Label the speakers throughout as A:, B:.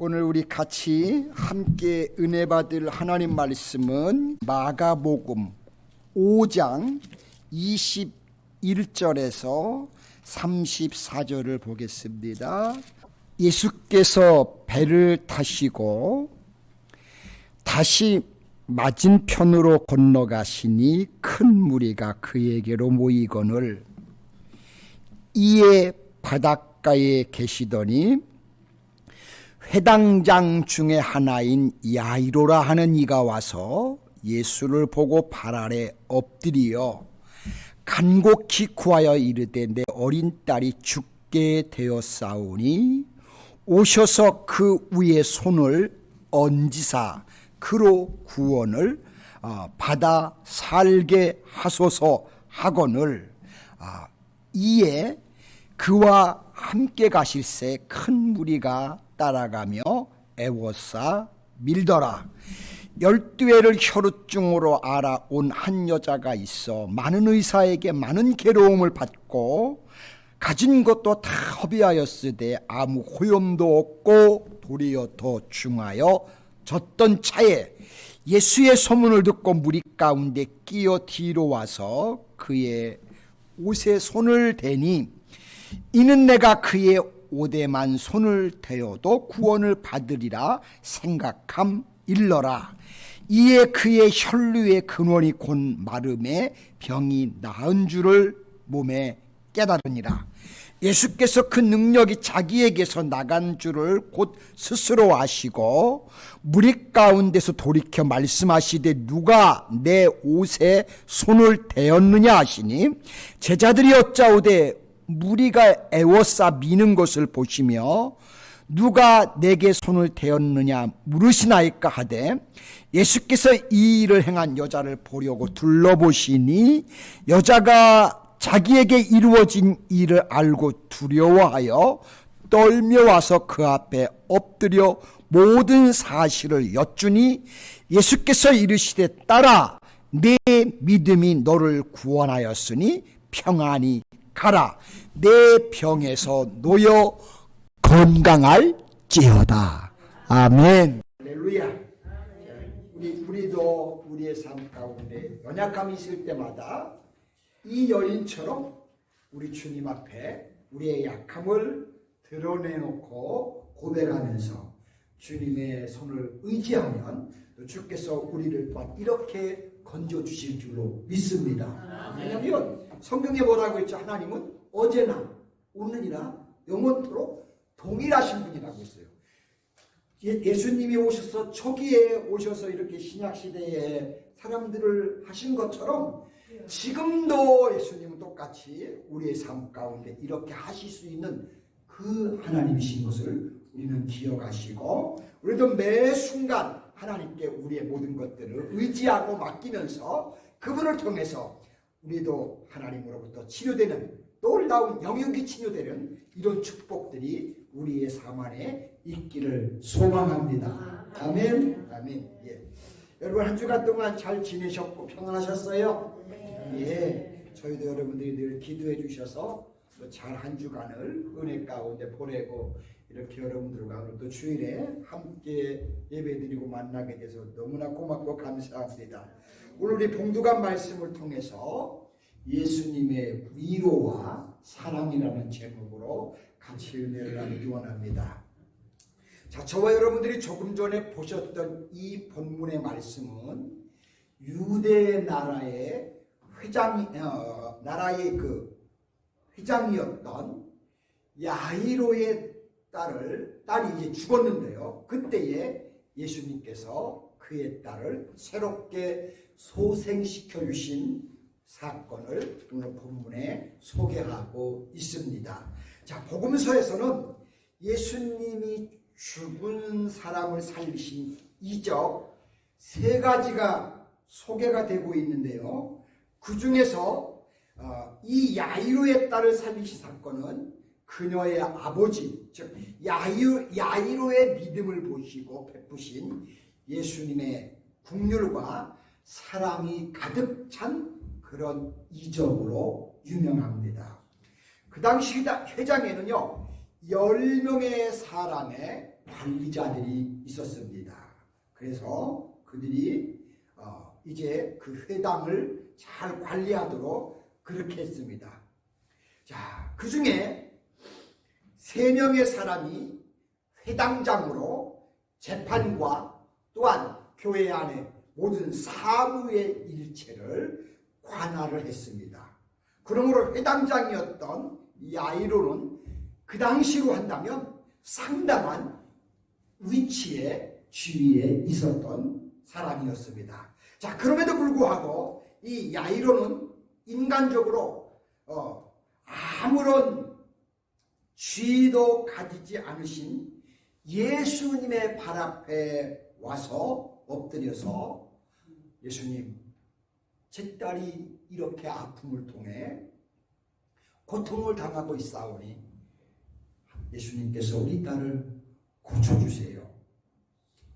A: 오늘 우리 같이 함께 은혜 받을 하나님 말씀은 마가복음 5장 21절에서 34절을 보겠습니다. 예수께서 배를 타시고 다시 맞은편으로 건너가시니 큰 무리가 그에게로 모이거늘 이에 바닷가에 계시더니 회당장 중에 하나인 야이로라 하는 이가 와서 예수를 보고 발 아래 엎드리어 간곡히 구하여 이르되 내 어린 딸이 죽게 되었사오니 오셔서 그 위에 손을 얹으사 그로 구원을 받아 살게 하소서 하거늘 이에 그와 함께 가실새 큰 무리가 따라가며 애워싸 밀더라. 12회를 혈우증으로 알아온 한 여자가 있어 많은 의사에게 많은 괴로움을 받고 가진 것도 다 허비하였으되 아무 호염도 없고 도리어 더 중하여 졌던 차에 예수의 소문을 듣고 무리 가운데 끼어 뒤로 와서 그의 옷에 손을 대니 이는 내가 그의 옷에만 손을 대어도 구원을 받으리라 생각함 일러라. 이에 그의 혈류의 근원이 곧 마름에 병이 나은 줄을 몸에 깨달으니라. 예수께서 그 능력이 자기에게서 나간 줄을 곧 스스로 아시고 무리 가운데서 돌이켜 말씀하시되 누가 내 옷에 손을 대었느냐 하시니 제자들이 여짜오되 무리가 애워싸 미는 것을 보시며 누가 내게 손을 대었느냐 물으시나이까 하되 예수께서 이 일을 행한 여자를 보려고 둘러보시니 여자가 자기에게 이루어진 일을 알고 두려워하여 떨며 와서 그 앞에 엎드려 모든 사실을 여쭈니 예수께서 이르시되 딸아 내 믿음이 너를 구원하였으니 평안히 가라. 내 병에서 놓여 건강할지어다. 아멘. 할렐루야. 우리도 우리의 삶 가운데 연약함이 있을 때마다 이 여인처럼 우리 주님 앞에 우리의 약함을 드러내놓고 고백하면서 주님의 손을 의지하면 주께서 우리를 또한 이렇게 건져주실 줄로 믿습니다. 왜냐하면 성경에 뭐라고 했죠? 하나님은 어제나 오늘이나 영원토록 동일하신 분이라고 했어요. 예수님이 오셔서 초기에 오셔서 이렇게 신약시대에 사람들을 하신 것처럼 지금도 예수님은 똑같이 우리의 삶 가운데 이렇게 하실 수 있는 그 하나님이신 것을 우리는 기억하시고 우리도 매 순간 하나님께 우리의 모든 것들을 의지하고 맡기면서 그분을 통해서 우리도 하나님으로부터 치료되는 놀라운 영육이 치료되는 이런 축복들이 우리의 삶 안에 있기를 소망합니다. 아멘. 아멘. 예. 여러분 한 주간 동안 잘 지내셨고 평안하셨어요? 예. 저희도 여러분들이 늘 기도해 주셔서 잘 한 주간을 은혜 가운데 보내고 이렇게 여러분들과 오늘 또 주일에 함께 예배드리고 만나게 돼서 너무나 고맙고 감사합니다. 오늘 우리 봉두관 말씀을 통해서 예수님의 위로와 사랑이라는 제목으로 같이 은혜를 나누기 원합니다. 자, 저와 여러분들이 조금 전에 보셨던 이 본문의 말씀은 유대 나라의 회장이었던 야이로의 딸이 이제 죽었는데요. 그때에 예수님께서 그의 딸을 새롭게 소생시켜 주신 사건을 오늘 본문에 소개하고 있습니다. 자, 복음서에서는 예수님이 죽은 사람을 살리신 이적 세 가지가 소개가 되고 있는데요. 그 중에서 이 야이로의 딸을 살리신 사건은 그녀의 아버지, 즉 야이로의 믿음을 보시고 베푸신 예수님의 국률과 사랑이 가득 찬 그런 이적으로 유명합니다. 그 당시 회장에는요 10명의 사람의 관리자들이 있었습니다. 그래서 그들이 이제 그 회당을 잘 관리하도록 그렇게 했습니다. 자, 그 중에 3명의 사람이 회당장으로 재판과 또한 교회 안에 모든 사무의 일체를 관할을 했습니다. 그러므로 회당장이었던 야이로는 그 당시로 한다면 상당한 위치에 지위에 있었던 사람이었습니다. 자, 그럼에도 불구하고 이 야이로는 인간적으로 아무런 지위도 가지지 않으신 예수님의 발 앞에 와서 엎드려서 예수님, 제 딸이 이렇게 아픔을 통해 고통을 당하고 있사오니 예수님께서 우리 딸을 고쳐주세요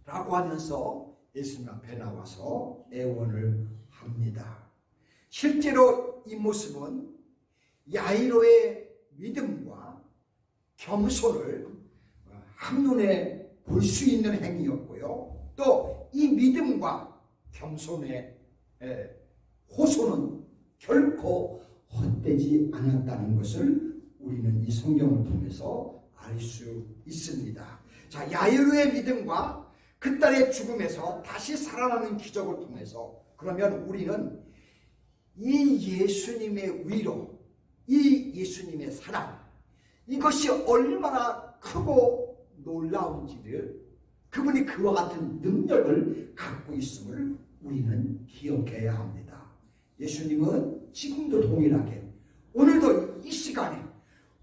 A: 라고 하면서 예수님 앞에 나와서 애원을 합니다. 실제로 이 모습은 야이로의 믿음과 겸손을 한눈에 볼 수 있는 행위였고요. 또 이 믿음과 겸손의 호소는 결코 헛되지 않았다는 것을 우리는 이 성경을 통해서 알 수 있습니다. 자, 야이로의 믿음과 그 딸의 죽음에서 다시 살아나는 기적을 통해서 그러면 우리는 이 예수님의 위로, 이 예수님의 사랑, 이것이 얼마나 크고 놀라운지를, 그분이 그와 같은 능력을 갖고 있음을 우리는 기억해야 합니다. 예수님은 지금도 동일하게 오늘도 이 시간에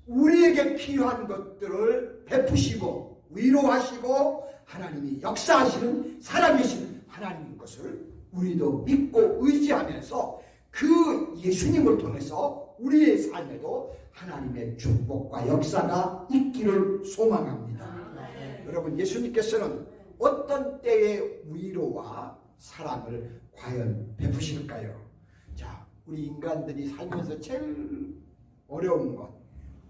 A: 우리에게 필요한 것들을 베푸시고 위로하시고 하나님이 역사하시는 살아계신 하나님인 것을 우리도 믿고 의지하면서 그 예수님을 통해서 우리의 삶에도 하나님의 축복과 역사가 있기를 소망합니다. 여러분, 예수님께서는 어떤 때의 위로와 사랑을 과연 베푸실까요? 자, 우리 인간들이 살면서 제일 어려운 것,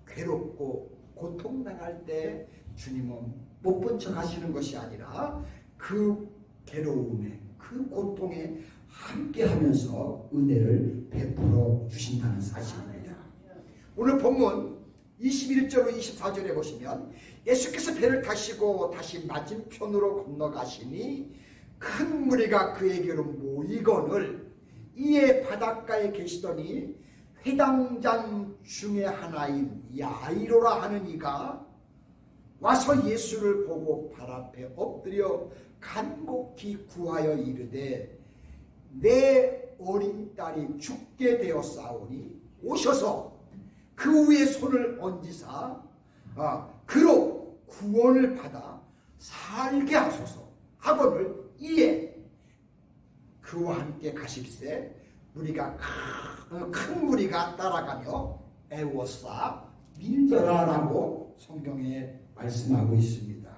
A: 괴롭고 고통당할 때 주님은 못 본 척 하시는 것이 아니라 그 괴로움에, 그 고통에 함께 하면서 은혜를 베풀어 주신다는 사실입니다. 오늘 본문 21절로 24절에 보시면 예수께서 배를 타시고 다시 맞은편으로 건너가시니 큰 무리가 그에게로 모이거늘 이에 바닷가에 계시더니 회당장 중에 하나인 야이로라 하는 이가 와서 예수를 보고 발 앞에 엎드려 간곡히 구하여 이르되 내 어린 딸이 죽게 되었사오니 오셔서 그 위에 손을 얹으사 그로 구원을 받아 살게 하소서 하거늘 이에 그와 함께 가실세 무리가 큰 무리가 따라가며 애워싸 밀더라라고 성경에 말씀하고 있습니다.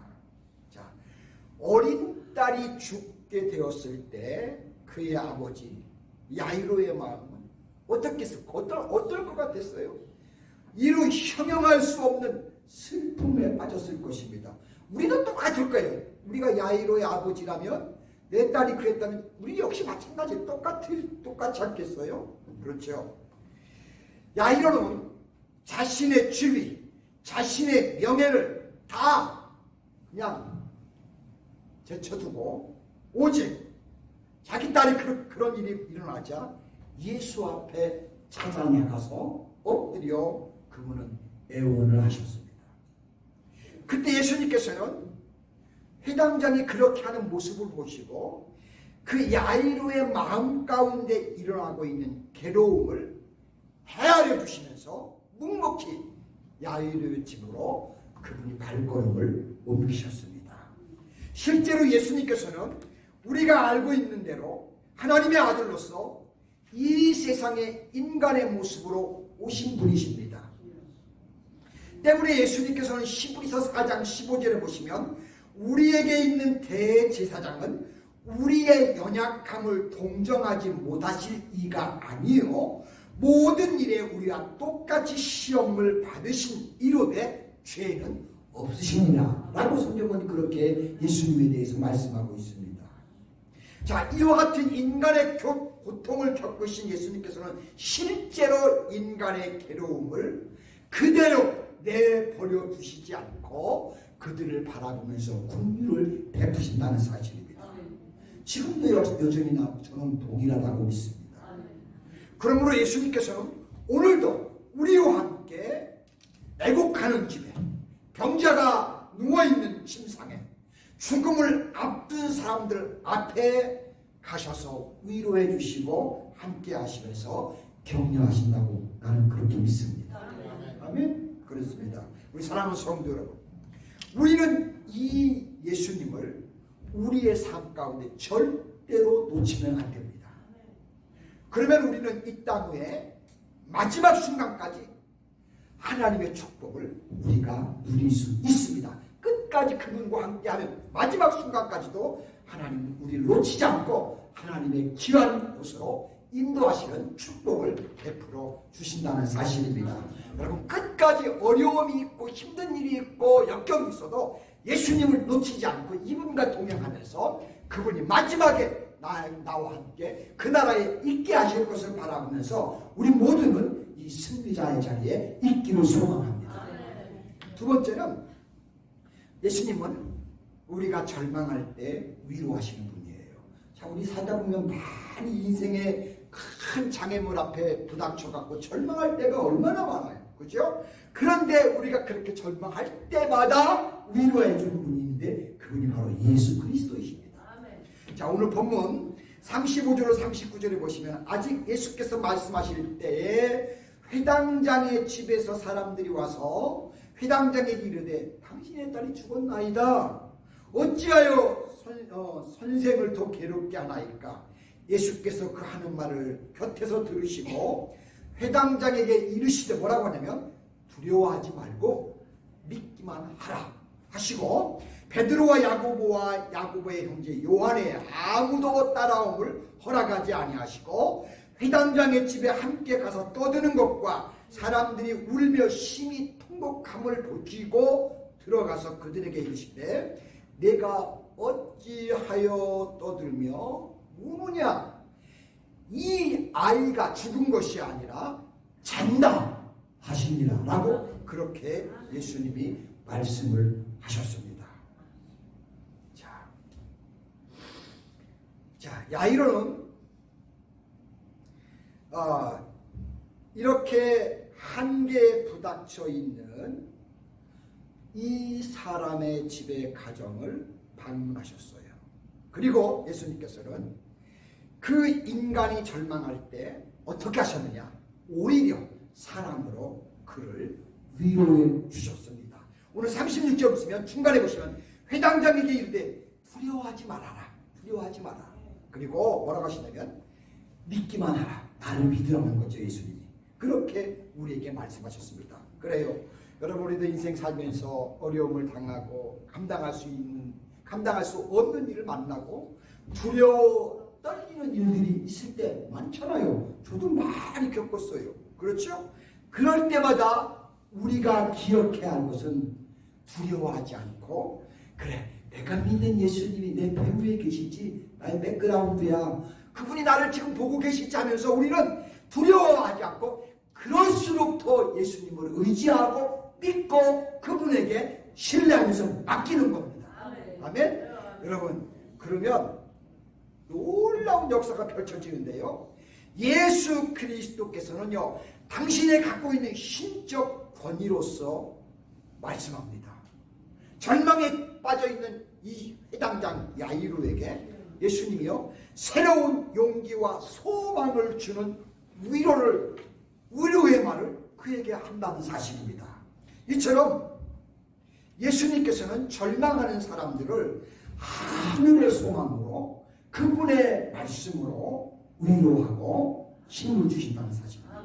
A: 자, 어린 딸이 죽게 되었을 때 그의 아버지 야이로의 마음은 어떨 것 같았어요? 이루 형용할 수 없는 슬픔에 빠졌을 것입니다. 우리는 똑같을 거예요. 우리가 야이로의 아버지라면 내 딸이 그랬다면 우리 역시 마찬가지 똑같지 않겠어요? 그렇죠. 야이로는 자신의 지위, 자신의 명예를 다 그냥 제쳐두고 오직 자기 딸이 그런 일이 일어나자 예수 앞에 찾아나가서 엎드려 그분은 애원을 하셨습니다. 그때 예수님께서는 회당장이 그렇게 하는 모습을 보시고 그 야이로의 마음 가운데 일어나고 있는 괴로움을 헤아려 주시면서 묵묵히 야이로의 집으로 그분이 발걸음을 옮기셨습니다. 실제로 예수님께서는 우리가 알고 있는 대로 하나님의 아들로서 이 세상의 인간의 모습으로 오신 분이십니다. 때문에 예수님께서는 히브리서 4장 15절에 보시면 우리에게 있는 대제사장은 우리의 연약함을 동정하지 못하실 이가 아니요 모든 일에 우리와 똑같이 시험을 받으신 이로되 죄는 없으시니라 라고 성경은 그렇게 예수님에 대해서 말씀하고 있습니다. 자, 이와 같은 인간의 고통을 겪으신 예수님께서는 실제로 인간의 괴로움을 그대로 내버려 두시지 않고 그들을 바라보면서 긍휼을 베푸신다는 사실입니다. 지금도 여전히 저는 동일하다고 믿습니다. 그러므로 예수님께서는 오늘도 우리와 함께 애곡하는 집에, 병자가 누워있는 침상에, 죽음을 앞둔 사람들 앞에 가셔서 위로해 주시고 함께 하시면서 격려하신다고 나는 그렇게 믿습니다. 아멘. 그렇습니다. 우리 사랑하는 성도 여러분, 우리는 이 예수님을 우리의 삶 가운데 절대로 놓치면 안 됩니다. 그러면 우리는 이 땅 위에 마지막 순간까지 하나님의 축복을 우리가 누릴 수 있습니다. 끝까지 그분과 함께하면 마지막 순간까지도 하나님 우리를 놓치지 않고 하나님의 귀한 곳으로 인도하시는 축복을 베풀어 주신다는 사실입니다. 여러분, 끝까지 어려움이 있고 힘든 일이 있고 역경이 있어도 예수님을 놓치지 않고 이분과 동행하면서 그분이 마지막에 나와 함께 그 나라에 있게 하실 것을 바라보면서 우리 모두는 이 승리자의 자리에 있기를 소망합니다. 두 번째는 예수님은 우리가 절망할 때 위로하시는 분이에요. 자, 우리 살다 보면 많이 인생의 큰 장애물 앞에 부닥쳐갖고 절망할 때가 얼마나 많아요. 그죠? 그런데 우리가 그렇게 절망할 때마다 위로해 주는 분이 있는데 그분이 바로 예수 그리스도이십니다. 자, 오늘 본문 35절로 39절에 보시면 아직 예수께서 말씀하실 때에 회당장의 집에서 사람들이 와서 회당장에게 이르되 당신의 딸이 죽었나이다. 어찌하여 선생을 더 괴롭게 하나이까. 예수께서 그 하는 말을 곁에서 들으시고 회당장에게 이르시되 뭐라고 하냐면 두려워하지 말고 믿기만 하라 하시고 베드로와 야고보의 형제 요한의 아무도 따라옴을 허락하지 아니하시고 회당장의 집에 함께 가서 떠드는 것과 사람들이 울며 심히 통곡함을 보시고 들어가서 그들에게 이르시되 내가 어찌하여 떠들며 우느냐. 이 아이가 죽은 것이 아니라 잔다 하시니라 라고 그렇게 예수님이 말씀을 하셨습니다. 자, 야이로는 이렇게 한계에 부닥쳐 있는 이 사람의 집의 가정을 방문하셨어요. 그리고 예수님께서는 그 인간이 절망할 때 어떻게 하셨느냐? 오히려 사랑으로 그를 위로해 주셨습니다. 오늘 36절 보시면 중간에 보시면 회당장에게 이르되 두려워하지 말아라. 두려워하지 마라. 그리고 뭐라고 하시냐면 믿기만 하라. 나를 믿으라는 거죠. 예수님이 그렇게 우리에게 말씀하셨습니다. 그래요. 여러분, 우리도 인생 살면서 어려움을 당하고 감당할 수 없는 일을 만나고 두려워 떨리는 일들이 있을 때 많잖아요. 저도 많이 겪었어요. 그렇죠? 그럴 때마다 우리가 기억해야 할 것은 두려워하지 않고 그래, 내가 믿는 예수님이 내 배후에 계시지, 나의 백그라운드야, 그분이 나를 지금 보고 계시지 하면서 우리는 두려워하지 않고 그럴수록 더 예수님을 의지하고 믿고 그분에게 신뢰하면서 맡기는 겁니다. 아멘? 여러분, 그러면 놀라운 역사가 펼쳐지는데요. 예수 그리스도께서는요, 당신이 갖고 있는 신적 권위로서 말씀합니다. 절망에 빠져있는 이 회당장 야이로에게 예수님이요, 새로운 용기와 소망을 주는 위로의 말을 그에게 한다는 사실입니다. 이처럼 예수님께서는 절망하는 사람들을 하늘의 소망으로 그분의 말씀으로 위로하고 힘을 주신다는 사실입니다.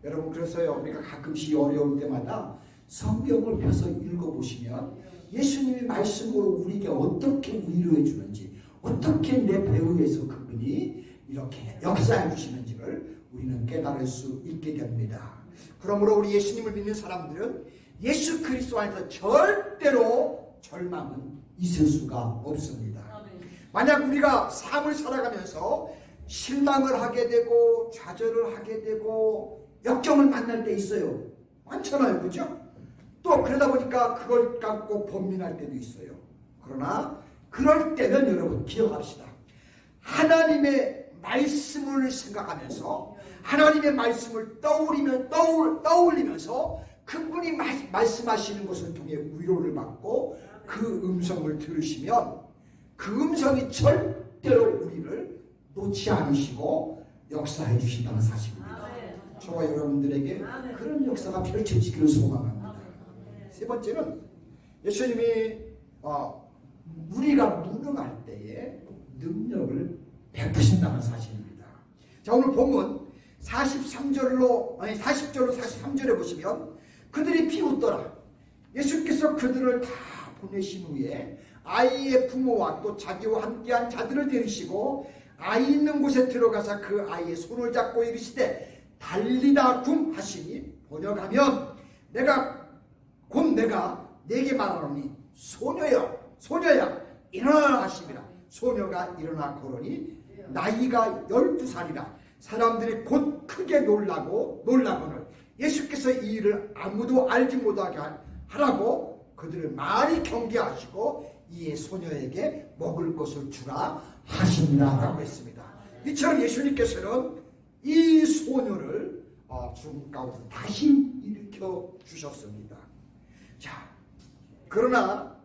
A: 여러분, 그래서요, 우리가 가끔씩 어려울 때마다 성경을 펴서 읽어보시면 예수님의 말씀으로 우리에게 어떻게 위로해 주는지, 어떻게 내 배후에서 그분이 이렇게 역사해 주시는지를 우리는 깨달을 수 있게 됩니다. 그러므로 우리 예수님을 믿는 사람들은 예수 그리스도 안에서 절대로 절망은 있을 수가 없습니다. 만약 우리가 삶을 살아가면서 실망을 하게 되고 좌절을 하게 되고 역경을 만날 때 있어요. 많잖아요. 그죠? 또 그러다 보니까 그걸 갖고 번민할 때도 있어요. 그러나 그럴 때는 여러분 기억합시다. 하나님의 말씀을 생각하면서 하나님의 말씀을 떠올리면서 그분이 말씀하시는 것을 통해 위로를 받고 그 음성을 들으시면 그 음성이 절대로 우리를 놓지 않으시고 역사해 주신다는 사실입니다. 저와 여러분들에게 그런 역사가 펼쳐지기를 소망합니다. 세 번째는 예수님이 우리가 무능할 때에 능력을 베푸신다는 사실입니다. 자, 오늘 본문 40절로 43절에 보시면 그들이 비웃더라. 예수께서 그들을 다 보내신 후에 아이의 부모와 또 자기와 함께한 자들을 데리시고 아이 있는 곳에 들어가서 그 아이의 손을 잡고 이르시되 달리다 굼 하시니 번역하면 내가 내게 말하노니 소녀야 일어나라 하시니라. 소녀가 일어나 걸으니 나이가 12살이라. 사람들이 곧 크게 놀라거늘 예수께서 이 일을 아무도 알지 못하게 하라고 그들을 많이 경계하시고 이에 소녀에게 먹을 것을 주라 하시니라 라고 했습니다. 이처럼 예수님께서는 이 소녀를 죽음 가운데 다시 일으켜 주셨습니다. 자, 그러나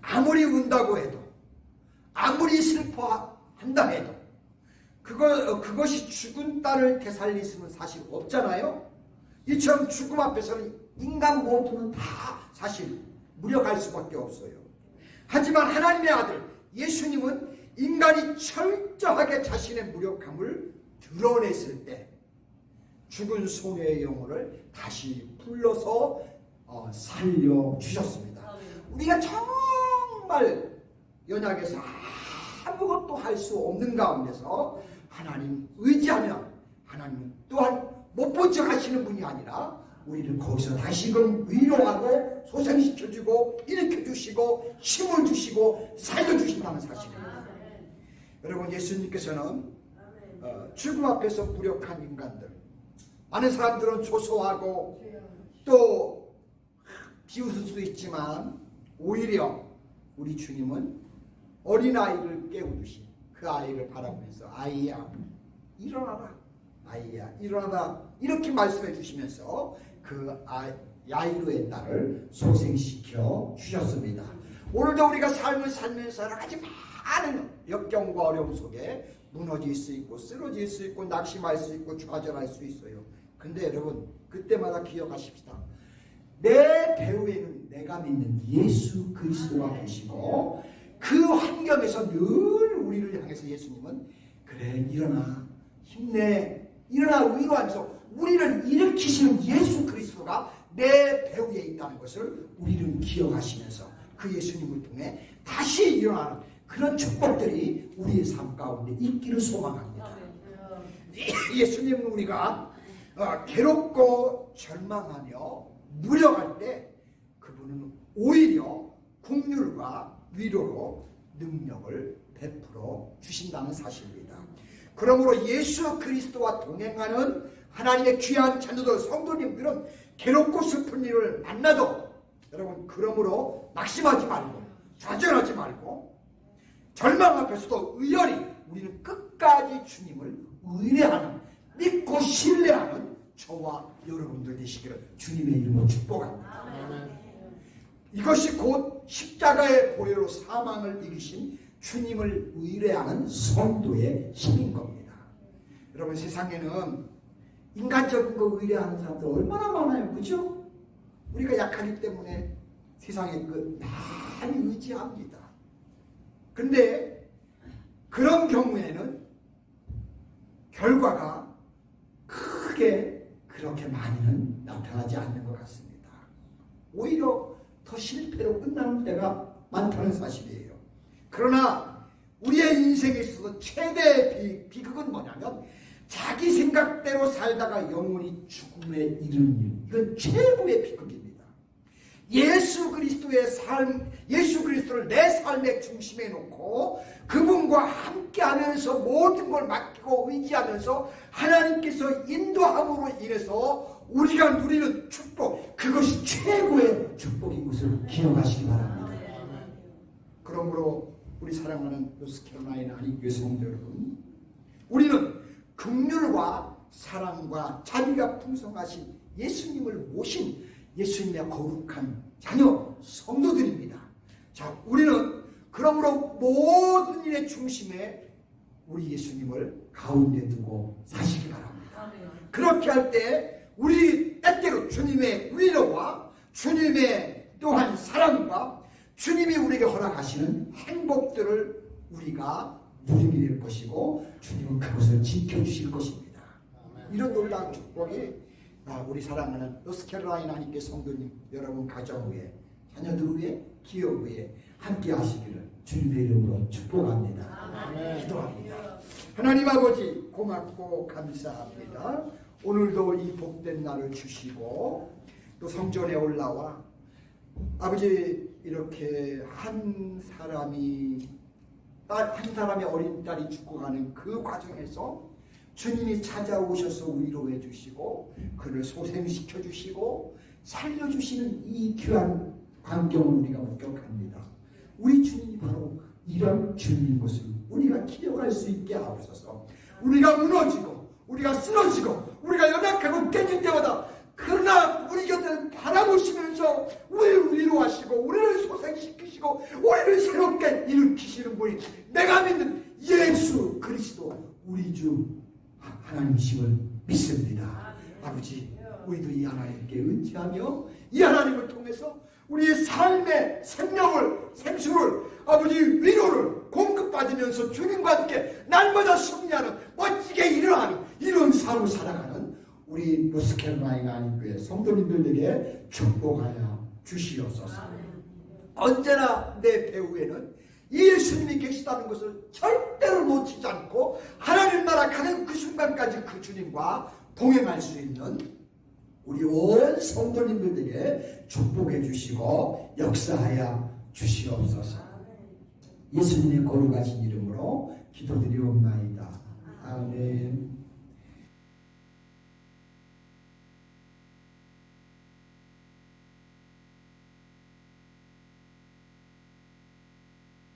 A: 아무리 운다고 해도 아무리 슬퍼한다 해도 그것이 죽은 딸을 되살릴 수는 사실 없잖아요. 이처럼 죽음 앞에서는 인간 모두는 다 사실 무력할 수밖에 없어요. 하지만 하나님의 아들 예수님은 인간이 철저하게 자신의 무력함을 드러냈을 때 죽은 소녀의 영혼을 다시 불러서 살려주셨습니다. 우리가 정말 연약해서 아무것도 할 수 없는 가운데서 하나님 의지하면 하나님 또한 못 본 척 하시는 분이 아니라 우리를 거기서 다시금 위로하고 소생시켜주고 일으켜주시고 힘을 주시고 살려주신다는 사실입니다. 여러분, 예수님께서는 죽음 앞에서 무력한 인간들, 많은 사람들은 조소하고 또 비웃을 수도 있지만 오히려 우리 주님은 어린아이를 깨우듯이 그 아이를 바라보면서 아이야 일어나라, 아이야 일어나라 이렇게 말씀해 주시면서 그 야이로의 딸을 소생시켜 주셨습니다. 오늘도 우리가 삶을 살면서 여러 가지 많은 역경과 어려움 속에 무너질 수 있고 쓰러질 수 있고 낙심할 수 있고 좌절할 수 있어요. 근데 여러분, 그때마다 기억하십시다. 내 배후에는 내가 믿는 예수 그리스도가 계시고 그 환경에서 늘 우리를 향해서 예수님은 그래 일어나 힘내 일어나 위로하면서 우리를 일으키시는 예수 그리스도가 내 배후에 있다는 것을 우리는 기억하시면서 그 예수님을 통해 다시 일어나는 그런 축복들이 우리의 삶 가운데 있기를 소망합니다. 예수님은 우리가 괴롭고 절망하며 무력할 때 그분은 오히려 긍휼과 위로로 능력을 베풀어 주신다는 사실입니다. 그러므로 예수 그리스도와 동행하는 하나님의 귀한 자녀들 성도님들은 괴롭고 슬픈 일을 만나도 여러분 그러므로 낙심하지 말고 좌절하지 말고 절망 앞에서도 의연히 우리는 끝까지 주님을 의뢰하는 믿고 신뢰하는 저와 여러분들 되시기를 주님의 이름으로 축복합니다. 이것이 곧 십자가의 보혈로 사망을 이기신 주님을 의뢰하는 성도의 힘인 겁니다. 여러분, 세상에는 인간적인 거 의뢰하는 사람들 얼마나 많아요. 그렇죠? 우리가 약하기 때문에 세상에 많이 의지합니다. 근데 그런 경우에는 결과가 크게 그렇게 많이는 나타나지 않는 것 같습니다. 오히려 더 실패로 끝나는 때가 많다는 사실이에요. 그러나 우리의 인생에 있어서 최대의 비극은 뭐냐면 자기 생각대로 살다가 영원히 죽음에 이르는 일, 이건 최고의 비극입니다. 예수 그리스도의 삶, 예수 그리스도를 내 삶의 중심에 놓고 그분과 함께하면서 모든 걸 맡기고 의지하면서 하나님께서 인도함으로 인해서 우리가 누리는 축복, 그것이 최고의 축복인 것을 기억하시기 바랍니다. 그러므로 우리 사랑하는 노스캐롤라이나 한인교회 성도 여러분, 우리는 긍휼과 사랑과 자비가 풍성하신 예수님을 모신 예수님의 거룩한 자녀 성도들입니다. 자, 우리는 그러므로 모든 일의 중심에 우리 예수님을 가운데 두고 사시기 바랍니다. 그렇게 할 때 우리 때때로 주님의 위로와 주님의 또한 사랑과 주님이 우리에게 허락하시는 행복들을 우리가 누리게 될 것이고 주님은 그것을 지켜주실 것입니다. 이런 놀라운 축복이 우리 사랑하는 노스캐롤라이나 한인교회 성도님 여러분 가정 위에, 자녀들 위에, 기업 위에 함께 하시기를 주님의 이름으로 축복합니다. 기도합니다. 하나님 아버지 고맙고 감사합니다. 오늘도 이 복된 날을 주시고 또 성전에 올라와 아버지 이렇게 한 사람의 어린 딸이 죽어가는 그 과정에서 주님이 찾아오셔서 위로해 주시고 그를 소생시켜 주시고 살려주시는 이 귀한 광경을 우리가 목격합니다. 우리 주님이 바로 이런 주님인 것을 우리가 기억할 수 있게 하옵소서. 우리가 무너지고 우리가 쓰러지고 우리가 연약하고 깨질 때마다 그러나 우리 곁을 바라보시면서 우리를 위로하시고 우리를 소생시키시고 우리를 새롭게 일으키시는 분이 내가 믿는 예수 그리스도 우리 주 하나님이심을 믿습니다. 아버지, 우리도 이 하나님께 의지하며 이 하나님을 통해서 우리의 삶의 생수를 아버지 위로를 공급받으면서 주님과 함께 날마다 승리하는 멋지게 일어나는 이런 삶을 살아가는 우리 노스캐롤라이나 한인교회 성도님들에게 축복하여 주시옵소서. 언제나 내 배후에는 예수님이 계시다는 것을 절대로 놓치지 않고 하나님 나라 가는 그 순간까지 그 주님과 동행할 수 있는 우리 온 성도님들에게 축복해 주시고 역사하여 주시옵소서. 예수님의 거룩하신 이름으로 기도드리옵나이다.